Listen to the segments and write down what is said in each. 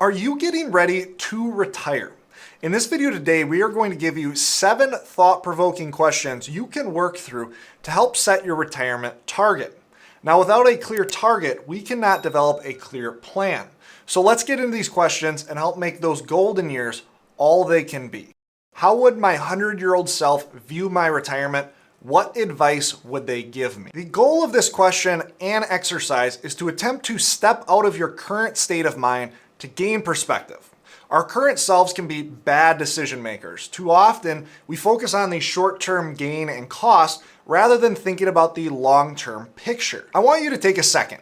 Are you getting ready to retire? In this video today, we are going to give you 7 thought-provoking questions you can work through to help set your retirement target. Now, without a clear target, we cannot develop a clear plan. So let's get into these questions and help make those golden years all they can be. How would my 100-year-old self view my retirement? What advice would they give me? The goal of this question and exercise is to attempt to step out of your current state of mind to gain perspective. Our current selves can be bad decision makers. Too often, we focus on the short-term gain and cost rather than thinking about the long-term picture. I want you to take a second.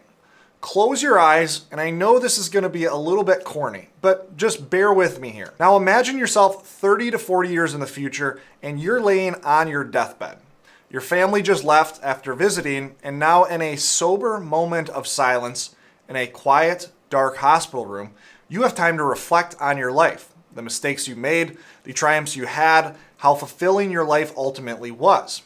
Close your eyes, and I know this is going to be a little bit corny, but just bear with me here. Now imagine yourself 30 to 40 years in the future, and you're laying on your deathbed. Your family just left after visiting, and now in a sober moment of silence, in a quiet, dark hospital room, you have time to reflect on your life, the mistakes you made, the triumphs you had, how fulfilling your life ultimately was.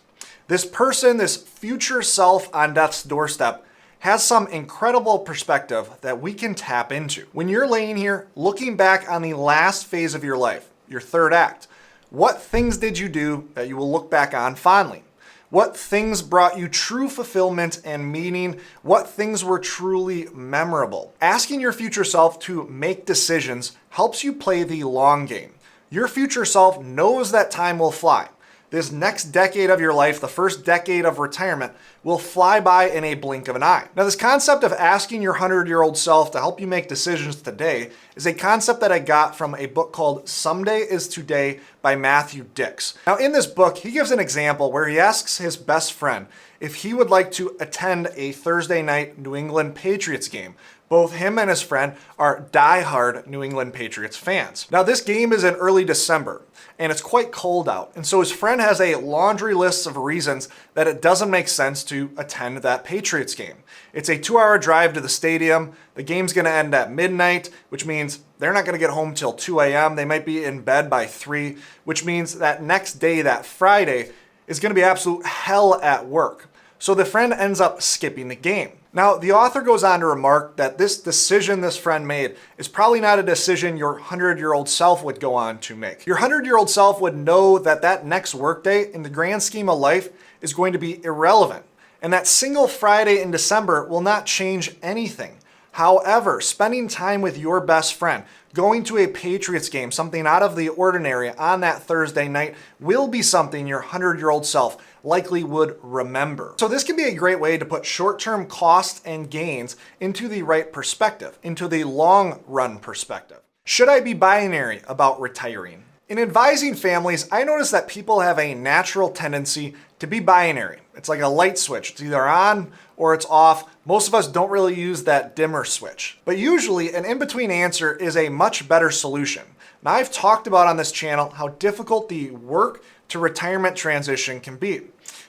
This person, this future self on death's doorstep, has some incredible perspective that we can tap into. When you're laying here looking back on the last phase of your life, your third act, what things did you do that you will look back on fondly? What things brought you true fulfillment and meaning? What things were truly memorable? Asking your future self to make decisions helps you play the long game. Your future self knows that time will fly. This next decade of your life, the first decade of retirement, will fly by in a blink of an eye. Now, this concept of asking your 100-year-old self to help you make decisions today is a concept that I got from a book called Someday is Today by Matthew Dix. Now, in this book, he gives an example where he asks his best friend if he would like to attend a Thursday night New England Patriots game. Both him and his friend are die-hard New England Patriots fans. Now, this game is in early December, and it's quite cold out. And so his friend has a laundry list of reasons that it doesn't make sense to attend that Patriots game. It's a 2-hour drive to the stadium. The game's going to end at midnight, which means they're not going to get home till 2 a.m. They might be in bed by 3, which means that next day, that Friday, is going to be absolute hell at work. So the friend ends up skipping the game. Now, the author goes on to remark that this decision this friend made is probably not a decision your 100-year-old self would go on to make. Your 100-year-old self would know that that next workday, in the grand scheme of life, is going to be irrelevant. And that single Friday in December will not change anything. However, spending time with your best friend, going to a Patriots game, something out of the ordinary on that Thursday night, will be something your 100-year-old self likely would remember. So this can be a great way to put short-term costs and gains into the right perspective, into the long-run perspective. Should I be binary about retiring? In advising families, I notice that people have a natural tendency to be binary. It's like a light switch. It's either on or it's off. Most of us don't really use that dimmer switch. But usually an in-between answer is a much better solution. Now, I've talked about on this channel how difficult the work to retirement transition can be.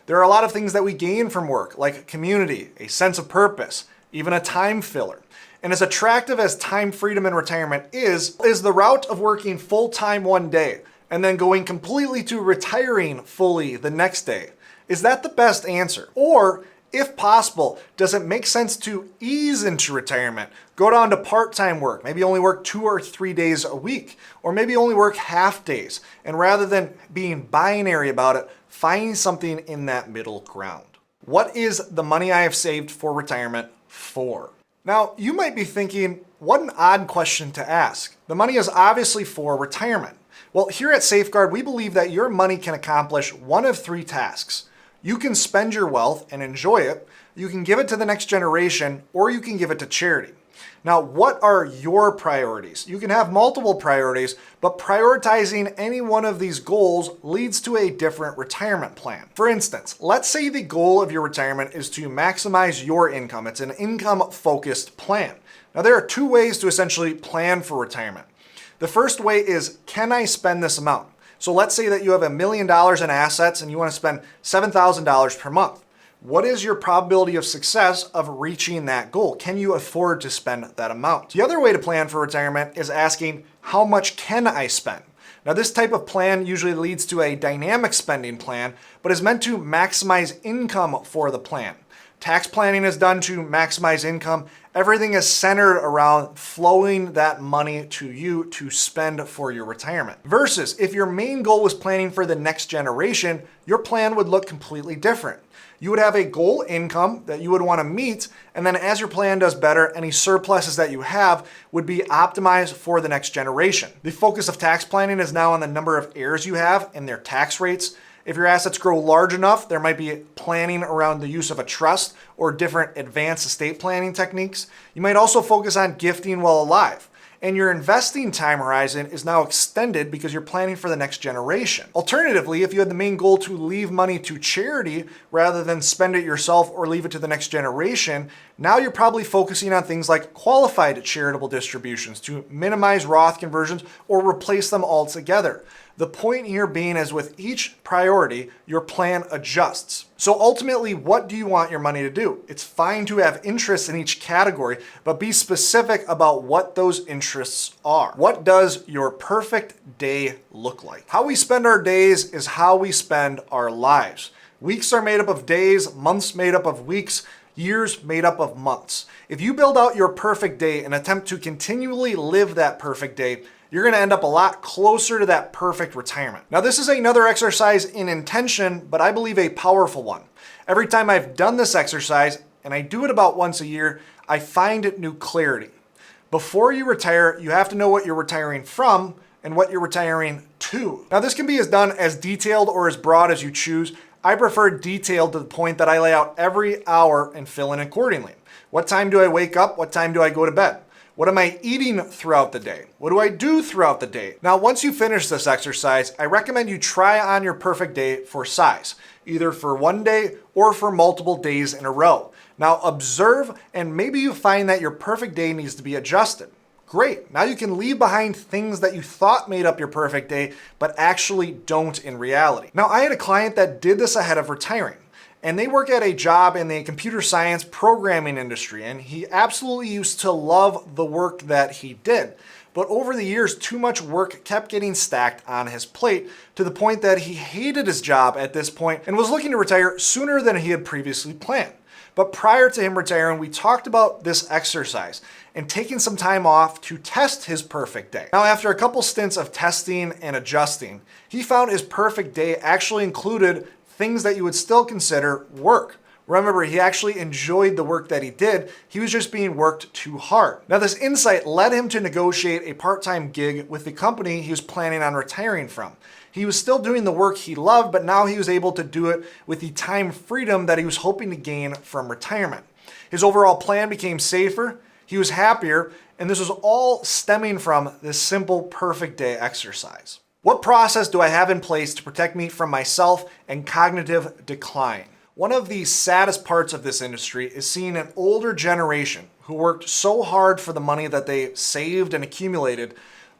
There are a lot of things that we gain from work, like community, a sense of purpose, even a time filler. And as attractive as time freedom in retirement is the route of working full-time one day and then going completely to retiring fully the next day. Is that the best answer? Or, if possible, does it make sense to ease into retirement? Go down to part-time work, maybe only work 2 or 3 days a week, or maybe only work half days. And rather than being binary about it, find something in that middle ground. What is the money I have saved for retirement for? Now, you might be thinking, what an odd question to ask. The money is obviously for retirement. Well, here at Safeguard, we believe that your money can accomplish one of 3 tasks. You can spend your wealth and enjoy it, you can give it to the next generation, or you can give it to charity. Now, what are your priorities? You can have multiple priorities, but prioritizing any one of these goals leads to a different retirement plan. For instance, let's say the goal of your retirement is to maximize your income. It's an income-focused plan. Now, there are 2 ways to essentially plan for retirement. The first way is, can I spend this amount? So let's say that you have $1 million in assets and you want to spend $7,000 per month. What is your probability of success of reaching that goal? Can you afford to spend that amount? The other way to plan for retirement is asking, how much can I spend? Now, this type of plan usually leads to a dynamic spending plan, but is meant to maximize income for the plan. Tax planning is done to maximize income. Everything is centered around flowing that money to you to spend for your retirement. Versus if your main goal was planning for the next generation, your plan would look completely different. You would have a goal income that you would want to meet, and then as your plan does better, any surpluses that you have would be optimized for the next generation. The focus of tax planning is now on the number of heirs you have and their tax rates. If your assets grow large enough, there might be planning around the use of a trust or different advanced estate planning techniques. You might also focus on gifting while alive. And your investing time horizon is now extended because you're planning for the next generation. Alternatively, if you had the main goal to leave money to charity rather than spend it yourself or leave it to the next generation, now you're probably focusing on things like qualified charitable distributions to minimize Roth conversions or replace them altogether. The point here being is with each priority, your plan adjusts. So ultimately, what do you want your money to do? It's fine to have interests in each category, but be specific about what those interests are. What does your perfect day look like? How we spend our days is how we spend our lives. Weeks are made up of days, months made up of weeks, years made up of months. If you build out your perfect day and attempt to continually live that perfect day, you're going to end up a lot closer to that perfect retirement. Now, this is another exercise in intention, but I believe a powerful one. Every time I've done this exercise, and I do it about once a year, I find new clarity. Before you retire, you have to know what you're retiring from and what you're retiring to. Now, this can be done as detailed or as broad as you choose. I prefer detailed to the point that I lay out every hour and fill in accordingly. What time do I wake up? What time do I go to bed? What am I eating throughout the day? What do I do throughout the day? Now, once you finish this exercise, I recommend you try on your perfect day for size, either for one day or for multiple days in a row. Now, observe, and maybe you find that your perfect day needs to be adjusted. Great. Now you can leave behind things that you thought made up your perfect day, but actually don't in reality. Now, I had a client that did this ahead of retiring. And they work at a job in the computer science programming industry, and he absolutely used to love the work that he did. But over the years, too much work kept getting stacked on his plate to the point that he hated his job at this point and was looking to retire sooner than he had previously planned. But prior to him retiring, we talked about this exercise and taking some time off to test his perfect day. Now, after a couple stints of testing and adjusting, he found his perfect day actually included things that you would still consider work. Remember, he actually enjoyed the work that he did. He was just being worked too hard. Now, this insight led him to negotiate a part-time gig with the company he was planning on retiring from. He was still doing the work he loved, but now he was able to do it with the time freedom that he was hoping to gain from retirement. His overall plan became safer, he was happier, and this was all stemming from this simple perfect day exercise. What process do I have in place to protect me from myself and cognitive decline? One of the saddest parts of this industry is seeing an older generation who worked so hard for the money that they saved and accumulated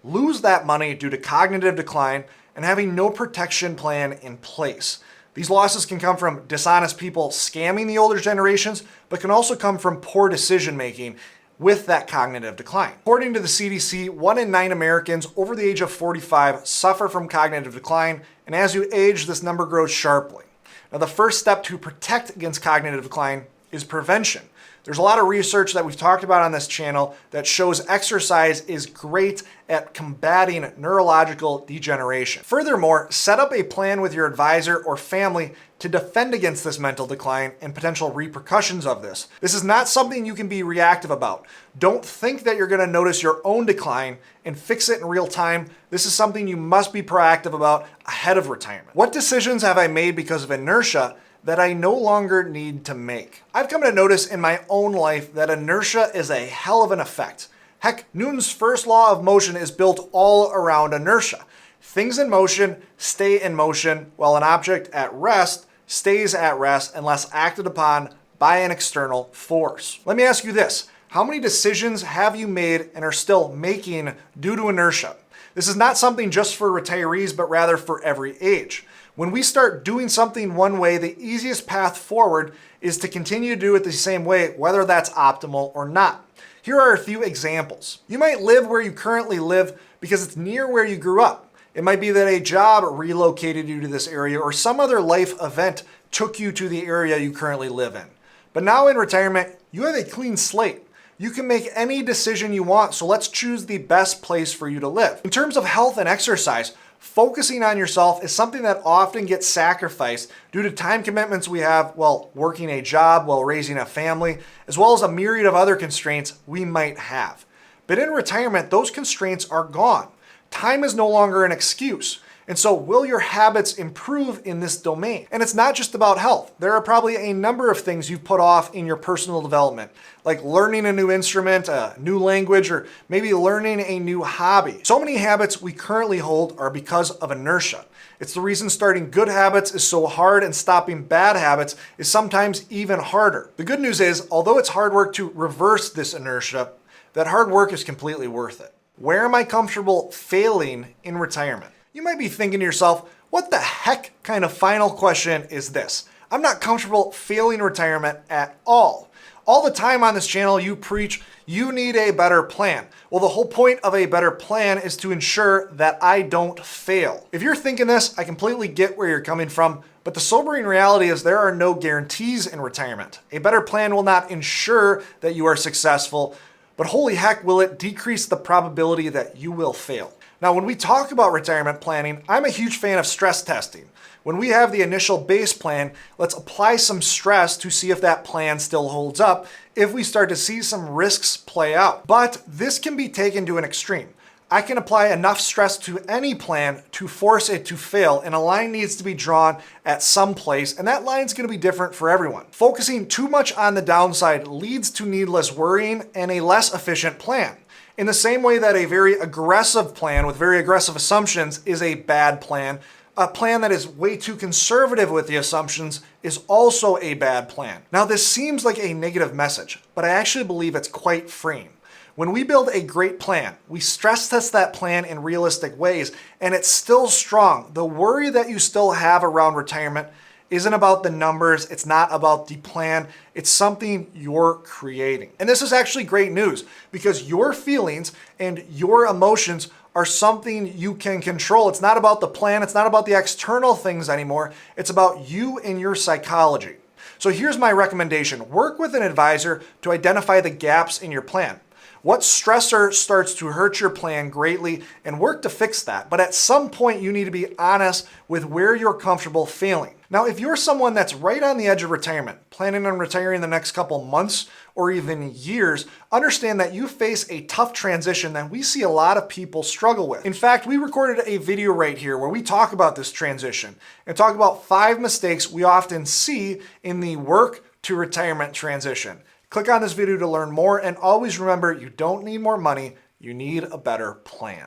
lose that money due to cognitive decline and having no protection plan in place. These losses can come from dishonest people scamming the older generations, but can also come from poor decision making with that cognitive decline. According to the CDC, 1 in 9 Americans over the age of 45 suffer from cognitive decline, and as you age, this number grows sharply. Now, the first step to protect against cognitive decline is prevention. There's a lot of research that we've talked about on this channel that shows exercise is great at combating neurological degeneration. Furthermore, set up a plan with your advisor or family to defend against this mental decline and potential repercussions of this. This is not something you can be reactive about. Don't think that you're going to notice your own decline and fix it in real time. This is something you must be proactive about ahead of retirement. What decisions have I made because of inertia that I no longer need to make? I've come to notice in my own life that inertia is a hell of an effect. Heck, Newton's first law of motion is built all around inertia. Things in motion stay in motion, while an object at rest stays at rest unless acted upon by an external force. Let me ask you this. How many decisions have you made and are still making due to inertia? This is not something just for retirees, but rather for every age. When we start doing something one way, the easiest path forward is to continue to do it the same way, whether that's optimal or not. Here are a few examples. You might live where you currently live because it's near where you grew up. It might be that a job relocated you to this area or some other life event took you to the area you currently live in. But now in retirement, you have a clean slate. You can make any decision you want, so let's choose the best place for you to live. In terms of health and exercise, focusing on yourself is something that often gets sacrificed due to time commitments we have while working a job, while raising a family, as well as a myriad of other constraints we might have. But in retirement, those constraints are gone. Time is no longer an excuse. And so will your habits improve in this domain? And it's not just about health. There are probably a number of things you've put off in your personal development, like learning a new instrument, a new language, or maybe learning a new hobby. So many habits we currently hold are because of inertia. It's the reason starting good habits is so hard and stopping bad habits is sometimes even harder. The good news is, although it's hard work to reverse this inertia, that hard work is completely worth it. Where am I comfortable failing in retirement? You might be thinking to yourself, what the heck kind of final question is this? I'm not comfortable failing retirement at all. All the time on this channel, you preach you need a better plan. Well, the whole point of a better plan is to ensure that I don't fail. If you're thinking this, I completely get where you're coming from, but the sobering reality is there are no guarantees in retirement. A better plan will not ensure that you are successful, but holy heck, will it decrease the probability that you will fail. Now, when we talk about retirement planning, I'm a huge fan of stress testing. When we have the initial base plan, let's apply some stress to see if that plan still holds up if we start to see some risks play out. But this can be taken to an extreme. I can apply enough stress to any plan to force it to fail, and a line needs to be drawn at some place, and that line's going to be different for everyone. Focusing too much on the downside leads to needless worrying and a less efficient plan. In the same way that a very aggressive plan with very aggressive assumptions is a bad plan, a plan that is way too conservative with the assumptions is also a bad plan. Now, this seems like a negative message, but I actually believe it's quite freeing. When we build a great plan, we stress test that plan in realistic ways, and it's still strong. The worry that you still have around retirement isn't about the numbers, it's not about the plan, it's something you're creating. And this is actually great news because your feelings and your emotions are something you can control. It's not about the plan, it's not about the external things anymore, it's about you and your psychology. So here's my recommendation. Work with an advisor to identify the gaps in your plan. What stressor starts to hurt your plan greatly, and work to fix that. But at some point, you need to be honest with where you're comfortable failing. Now, if you're someone that's right on the edge of retirement, planning on retiring the next couple months or even years, understand that you face a tough transition that we see a lot of people struggle with. In fact, we recorded a video right here where we talk about this transition and talk about 5 mistakes we often see in the work to retirement transition. Click on this video to learn more, and always remember, you don't need more money, you need a better plan.